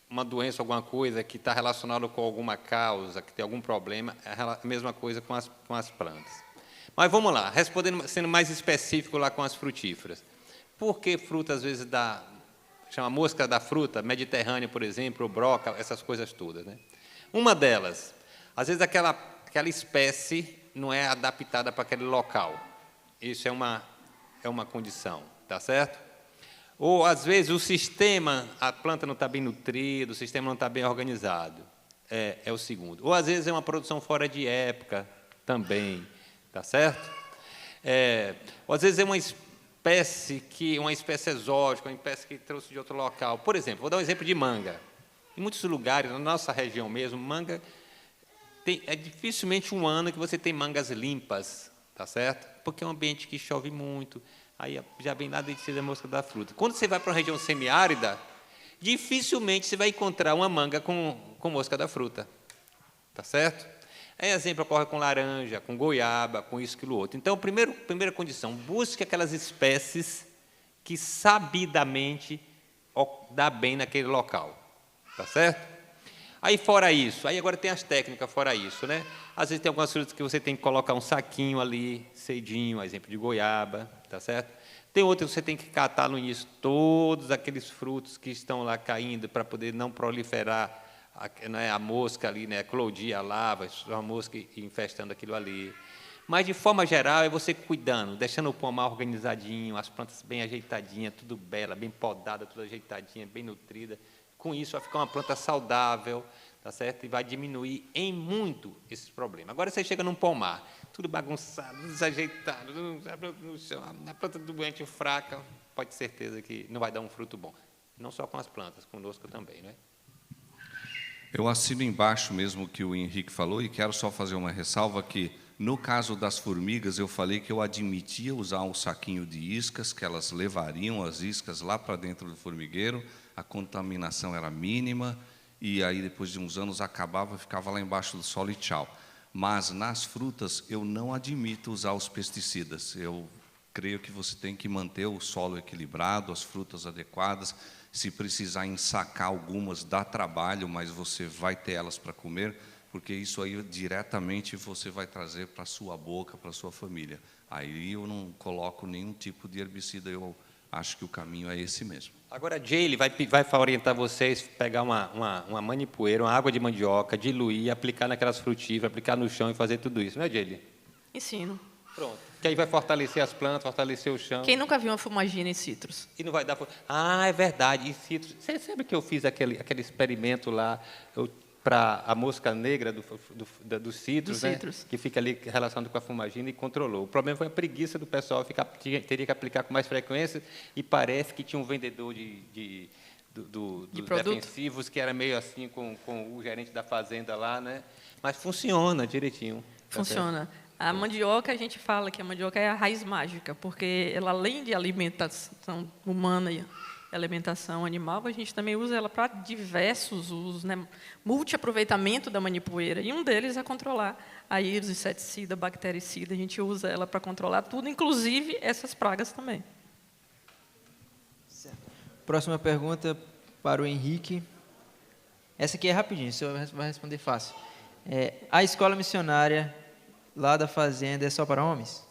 uma doença, alguma coisa que está relacionada com alguma causa, que tem algum problema, é a mesma coisa com as plantas. Mas vamos lá, respondendo, sendo mais específico lá com as frutíferas. Por que fruta, às vezes, chama mosca da fruta, mediterrânea, por exemplo, ou broca, essas coisas todas, né? Uma delas, às vezes aquela espécie não é adaptada para aquele local. Isso é uma condição, tá certo? Ou, às vezes, o sistema, a planta não está bem nutrida, o sistema não está bem organizado. É o segundo. Ou, às vezes, é uma produção fora de época também, tá certo? Ou, às vezes, é uma espécie exótica, uma espécie que trouxe de outro local. Por exemplo, vou dar um exemplo de manga. Em muitos lugares, na nossa região mesmo, manga é dificilmente um ano que você tem mangas limpas, tá certo? Porque é um ambiente que chove muito, aí já vem lá dentro da mosca da fruta. Quando você vai para uma região semiárida, dificilmente você vai encontrar uma manga com mosca da fruta, tá certo? Exemplo ocorre com laranja, com goiaba, com isso, aquilo, outro. Então, primeira condição, busque aquelas espécies que sabidamente dá bem naquele local, tá certo? Aí, fora isso, aí agora tem as técnicas fora isso, né? Às vezes tem algumas frutas que você tem que colocar um saquinho ali, cedinho, exemplo de goiaba, tá certo? Tem outras que você tem que catar no início todos aqueles frutos que estão lá caindo para poder não proliferar a mosca ali, né? Eclodir a larva, a mosca infestando aquilo ali. Mas, de forma geral, é você cuidando, deixando o pomar organizadinho, as plantas bem ajeitadinhas, tudo bela, bem podada, tudo ajeitadinha, bem nutrida. Com isso, vai ficar uma planta saudável, tá certo? E vai diminuir em muito esses problemas. Agora, você chega num pomar, tudo bagunçado, desajeitado, no chão, a planta doente, fraca, pode ter certeza que não vai dar um fruto bom. Não só com as plantas, conosco também, né? Eu assino embaixo mesmo o que o Henrique falou e quero só fazer uma ressalva que, no caso das formigas, eu falei que eu admitia usar um saquinho de iscas, que elas levariam as iscas lá para dentro do formigueiro, a contaminação era mínima, e aí, depois de uns anos, acabava, ficava lá embaixo do solo e tchau. Mas, nas frutas, eu não admito usar os pesticidas. Eu creio que você tem que manter o solo equilibrado, as frutas adequadas. Se precisar ensacar algumas, dá trabalho, mas você vai ter elas para comer, porque isso aí, diretamente, você vai trazer para a sua boca, para a sua família. Aí eu não coloco nenhum tipo de herbicida, eu acho que o caminho é esse mesmo. Agora, a Jaylee vai orientar vocês a pegar uma manipoeira, uma água de mandioca, diluir, aplicar naquelas frutíferas, aplicar no chão e fazer tudo isso, não é, Jaylee? Ensino. Pronto. Que aí vai fortalecer as plantas, fortalecer o chão. Quem nunca viu uma fumagina em citros? E não vai dar... é verdade, em citros. Você sabe que eu fiz aquele experimento lá para a mosca negra dos citros, né? Que fica ali relacionado com a fumagina e controlou. O problema foi a preguiça do pessoal, teria que aplicar com mais frequência e parece que tinha um vendedor de defensivos que era meio assim com o gerente da fazenda lá, né? Mas funciona direitinho. Funciona. A mandioca, a gente fala que a mandioca é a raiz mágica, porque ela, além de alimentação humana e alimentação animal, a gente também usa ela para diversos usos, né? Multiaproveitamento da manipoeira, e um deles é controlar a íris, inseticida, bactericida, a gente usa ela para controlar tudo, inclusive essas pragas também. Certo. Próxima pergunta para o Henrique. Essa aqui é rapidinho, você vai responder fácil. A escola missionária lá da fazenda é só para homens?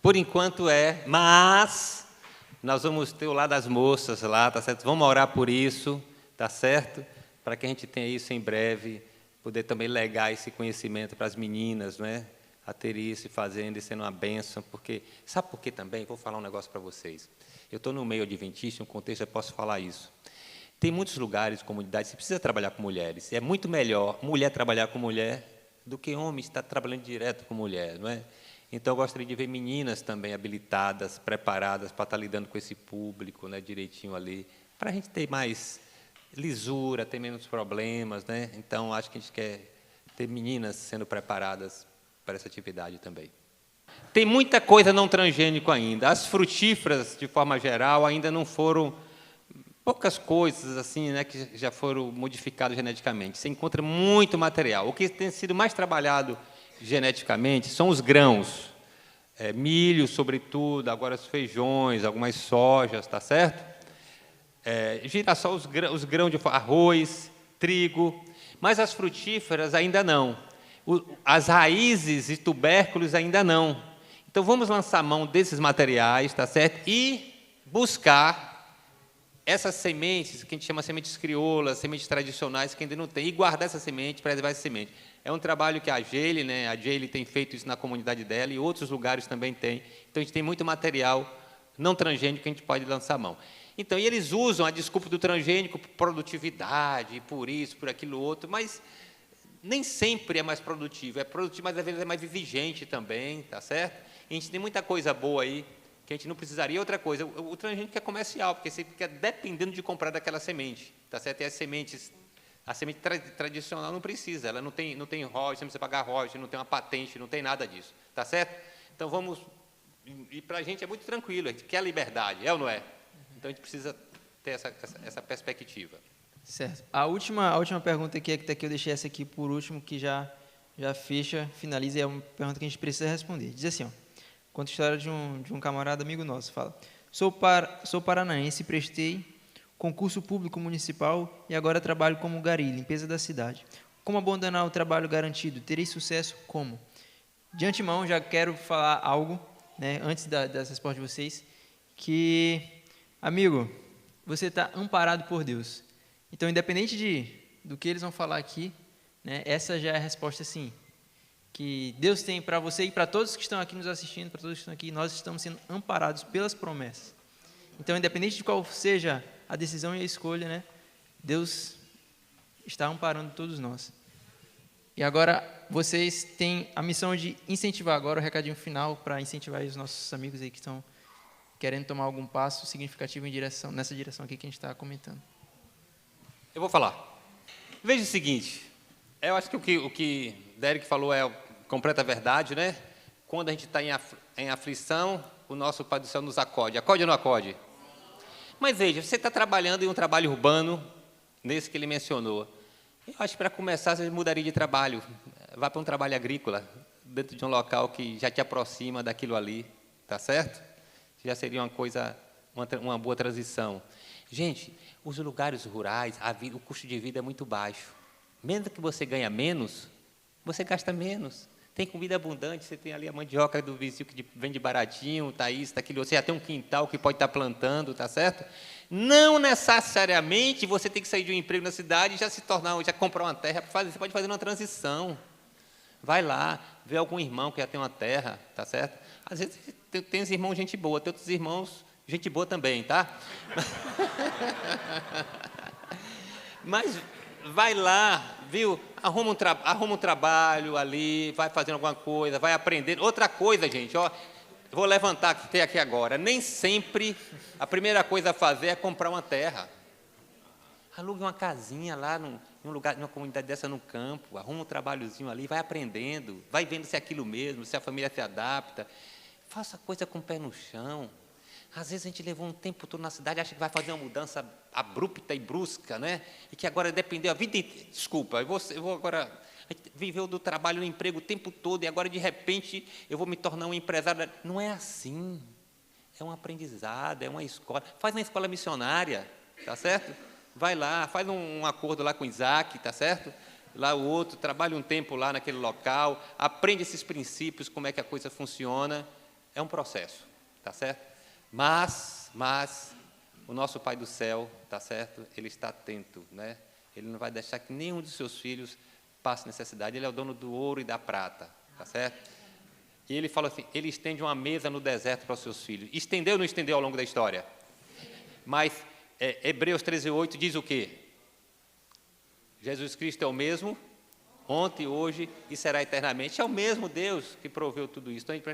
Por enquanto mas nós vamos ter o lado das moças lá, tá certo? Vamos orar por isso, tá certo? Para que a gente tenha isso em breve, poder também legar esse conhecimento para as meninas, não é? A ter isso e fazendo e sendo uma bênção, porque... Sabe por quê também? Vou falar um negócio para vocês. Eu estou no meio adventista, em um contexto, eu posso falar isso. Tem muitos lugares, comunidades, você precisa trabalhar com mulheres. É muito melhor mulher trabalhar com mulher do que homem estar trabalhando direto com mulher, não é? Então, eu gostaria de ver meninas também habilitadas, preparadas para estar lidando com esse público, né, direitinho ali, para a gente ter mais lisura, ter menos problemas, né? Então, acho que a gente quer ter meninas sendo preparadas para essa atividade também. Tem muita coisa não transgênico ainda. As frutíferas, de forma geral, ainda não foram... Poucas coisas assim, né, que já foram modificadas geneticamente. Você encontra muito material. O que tem sido mais trabalhado geneticamente são os grãos. Milho, sobretudo, agora os feijões, algumas sojas, tá certo? Girassol, os grãos de arroz, trigo, mas as frutíferas ainda não. As raízes e tubérculos ainda não. Então, vamos lançar mão desses materiais, tá certo? E buscar essas sementes, que a gente chama de sementes crioulas, sementes tradicionais, que ainda não tem, e guardar essa semente, preservar essa semente. É um trabalho que a Geile, né, tem feito isso na comunidade dela, e outros lugares também tem. Então, a gente tem muito material não transgênico que a gente pode lançar mão. Então, e eles usam a desculpa do transgênico por produtividade, por isso, por aquilo outro, mas nem sempre é mais produtivo. É produtivo, mas às vezes é mais vigente também, tá certo? E a gente tem muita coisa boa aí, que a gente não precisaria. Outra coisa, o transgênico é comercial, porque você fica dependendo de comprar daquela semente, tá certo? E as sementes, a semente tradicional não precisa, ela não tem royalties, não precisa pagar royalties, não tem uma patente, não tem nada disso, tá certo? Então, vamos... E para a gente é muito tranquilo, a gente quer a liberdade, é ou não é? Então, a gente precisa ter essa perspectiva. Certo. A última pergunta que eu deixei essa aqui por último, que já fecha, finaliza, e é uma pergunta que a gente precisa responder. Diz assim, ó, conta a história de um camarada amigo nosso, fala: sou paranaense, prestei concurso público municipal e agora trabalho como gari, limpeza da cidade. Como abandonar o trabalho garantido? Terei sucesso como? De antemão, já quero falar algo, né, antes das respostas de vocês, que, amigo, você está amparado por Deus. Então, independente do que eles vão falar aqui, né, essa já é a resposta, sim, que Deus tem para você e para todos que estão aqui nos assistindo, para todos que estão aqui, nós estamos sendo amparados pelas promessas. Então, independente de qual seja a decisão e a escolha, né, Deus está amparando todos nós. E agora, vocês têm a missão de incentivar, agora o recadinho final, para incentivar os nossos amigos aí que estão querendo tomar algum passo significativo nessa direção aqui que a gente está comentando. Eu vou falar. Veja o seguinte, eu acho que o que Derek falou é completa verdade, né? Quando a gente está em aflição, o nosso Pai do Céu nos acode. Acode ou não acode? Mas veja, você está trabalhando em um trabalho urbano, nesse que ele mencionou. Eu acho que para começar, você mudaria de trabalho. Vá para um trabalho agrícola, dentro de um local que já te aproxima daquilo ali, tá certo? Já seria uma boa transição. Gente, os lugares rurais, o custo de vida é muito baixo. Mesmo que você ganha menos, você gasta menos. Tem comida abundante, você tem ali a mandioca do vizinho que vende baratinho, tá isso, tá aquilo. Você já tem um quintal que pode estar plantando, tá certo? Não necessariamente você tem que sair de um emprego na cidade e já comprar uma terra para fazer. Você pode fazer uma transição. Vai lá, vê algum irmão que já tem uma terra, tá certo? Às vezes tem uns irmãos gente boa, tem outros irmãos gente boa também, tá? Mas vai lá, viu? Arruma um trabalho ali, vai fazendo alguma coisa, vai aprendendo. Outra coisa, gente, ó, vou levantar que tem aqui agora. Nem sempre a primeira coisa a fazer é comprar uma terra. Alugue uma casinha lá em um lugar, numa comunidade dessa no campo, arruma um trabalhozinho ali, vai aprendendo, vai vendo se é aquilo mesmo, se a família se adapta. Faça coisa com o pé no chão. Às vezes a gente levou um tempo todo na cidade, acha que vai fazer uma mudança abrupta e brusca, né? E que agora dependeu a vida inteira. Desculpa, eu vou agora... A gente viveu do trabalho no emprego o tempo todo e agora, de repente, eu vou me tornar um empresário. Não é assim. É um aprendizado, é uma escola. Faz uma escola missionária, tá certo? Vai lá, faz um acordo lá com Isaac, tá certo? Lá o outro, trabalha um tempo lá naquele local, aprende esses princípios, como é que a coisa funciona. É um processo, tá certo? Mas o nosso Pai do Céu, tá certo? Ele está atento, né? Ele não vai deixar que nenhum dos seus filhos passe necessidade. Ele é o dono do ouro e da prata, tá certo? E ele fala assim, ele estende uma mesa no deserto para os seus filhos. Estendeu ou não estendeu ao longo da história? Mas Hebreus 13:8 diz o quê? Jesus Cristo é o mesmo, ontem, hoje e será eternamente. É o mesmo Deus que proveu tudo isso. Então,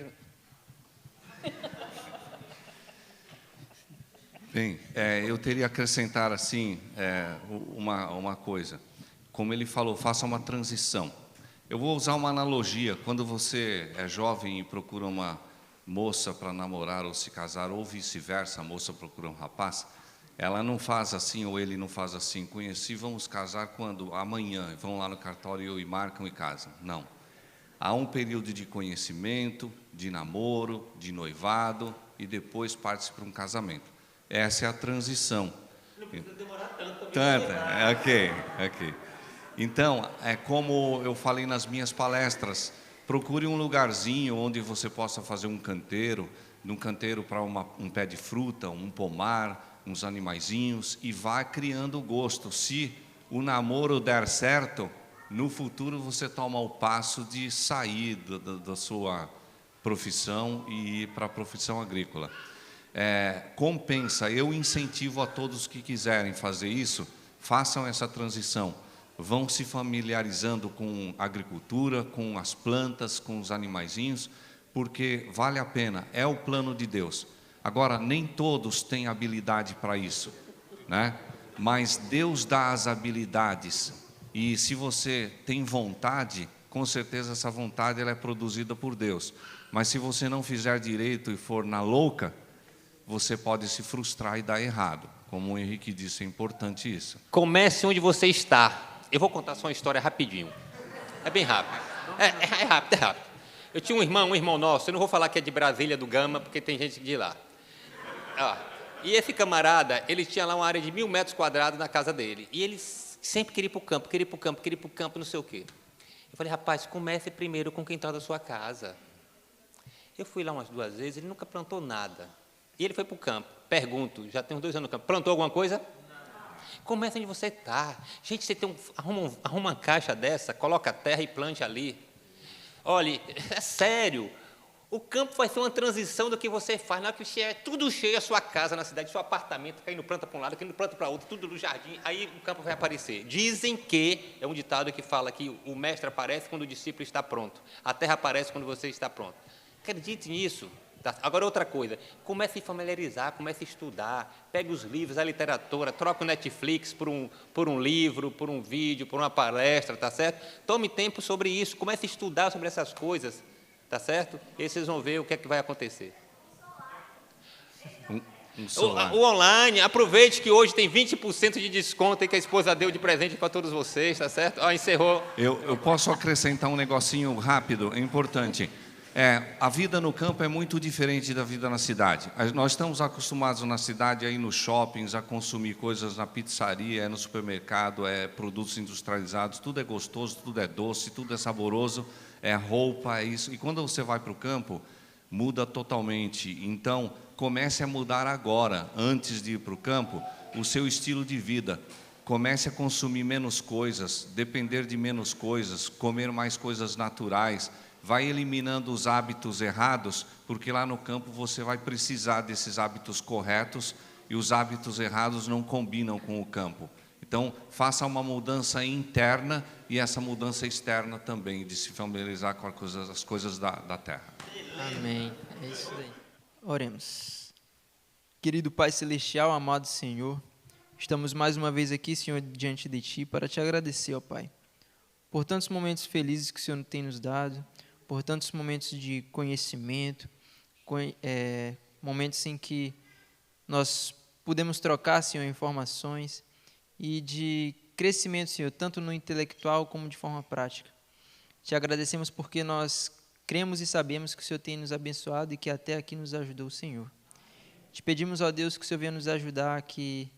Bem, eu teria que acrescentar assim uma coisa. Como ele falou, faça uma transição. Eu vou usar uma analogia. Quando você é jovem e procura uma moça para namorar ou se casar, ou vice-versa, a moça procura um rapaz, ela não faz assim ou ele não faz assim. Conheci, vamos casar quando? Amanhã. Vão lá no cartório e marcam e casam. Não. Há um período de conhecimento, de namoro, de noivado, e depois parte-se para um casamento. Essa é a transição. Não precisa demorar tanto. Ok. Então, é como eu falei nas minhas palestras, procure um lugarzinho onde você possa fazer um canteiro para um pé de fruta, um pomar, uns animaizinhos, e vá criando o gosto. Se o namoro der certo, no futuro você toma o passo de sair da sua profissão e ir para a profissão agrícola. Compensa, eu incentivo a todos que quiserem fazer isso, façam essa transição. Vão se familiarizando com a agricultura, com as plantas, com os animaizinhos, porque vale a pena, é o plano de Deus. Agora, nem todos têm habilidade para isso, né? Mas Deus dá as habilidades, e se você tem vontade, com certeza essa vontade ela é produzida por Deus. Mas se você não fizer direito e for na louca, você pode se frustrar e dar errado. Como o Henrique disse, é importante isso. Comece onde você está. Eu vou contar só uma história rapidinho. É bem rápido. É rápido. Eu tinha um irmão nosso, eu não vou falar que é de Brasília, do Gama, porque tem gente de lá. E esse camarada, ele tinha lá uma área de 1.000 metros quadrados na casa dele. E ele sempre queria ir para o campo, não sei o quê. Eu falei, rapaz, comece primeiro com o quintal da sua casa. Eu fui lá umas 2 vezes, ele nunca plantou nada. E ele foi para o campo. Pergunto, já tem uns 2 anos no campo, plantou alguma coisa? Comece onde você está. Gente, você arruma uma caixa dessa, coloca a terra e plante ali. Olha, é sério. O campo vai ser uma transição do que você faz. Na hora que é tudo cheio, a sua casa na cidade, seu apartamento, caindo planta para um lado, caindo planta para outro, tudo no jardim, aí o campo vai aparecer. Dizem que, é um ditado que fala que o mestre aparece quando o discípulo está pronto. A terra aparece quando você está pronto. Acredite nisso. Tá? Agora, outra coisa, comece a se familiarizar, comece a estudar, pegue os livros, a literatura, troque o Netflix por um livro, por um vídeo, por uma palestra, tá certo? Tome tempo sobre isso, comece a estudar sobre essas coisas, tá certo? E aí vocês vão ver o que é que vai acontecer. O online, aproveite que hoje tem 20% de desconto aí que a esposa deu de presente para todos vocês, tá certo? Encerrou. Eu posso acrescentar um negocinho rápido, é importante. A vida no campo é muito diferente da vida na cidade. Nós estamos acostumados na cidade a ir nos shoppings, a consumir coisas na pizzaria, no supermercado, produtos industrializados, tudo é gostoso, tudo é doce, tudo é saboroso, é roupa, é isso. E quando você vai para o campo, muda totalmente. Então, comece a mudar agora, antes de ir para o campo, o seu estilo de vida. Comece a consumir menos coisas, depender de menos coisas, comer mais coisas naturais. Vai eliminando os hábitos errados, porque lá no campo você vai precisar desses hábitos corretos e os hábitos errados não combinam com o campo. Então, faça uma mudança interna e essa mudança externa também, de se familiarizar com as coisas da terra. Amém. É isso aí. Oremos. Querido Pai Celestial, amado Senhor, estamos mais uma vez aqui, Senhor, diante de Ti, para Te agradecer, ó Pai, por tantos momentos felizes que o Senhor tem nos dado, por tantos momentos de conhecimento, momentos em que nós pudemos trocar, Senhor, informações e de crescimento, Senhor, tanto no intelectual como de forma prática. Te agradecemos porque nós cremos e sabemos que o Senhor tem nos abençoado e que até aqui nos ajudou, Senhor. Te pedimos, ó Deus, que o Senhor venha nos ajudar, que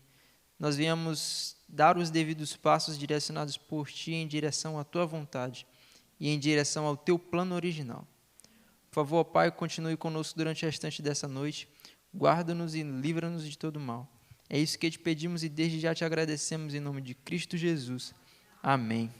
nós venhamos dar os devidos passos direcionados por Ti em direção à Tua vontade e em direção ao Teu plano original. Por favor, Pai, continue conosco durante o restante dessa noite, guarda-nos e livra-nos de todo mal. É isso que te pedimos e desde já te agradecemos em nome de Cristo Jesus. Amém.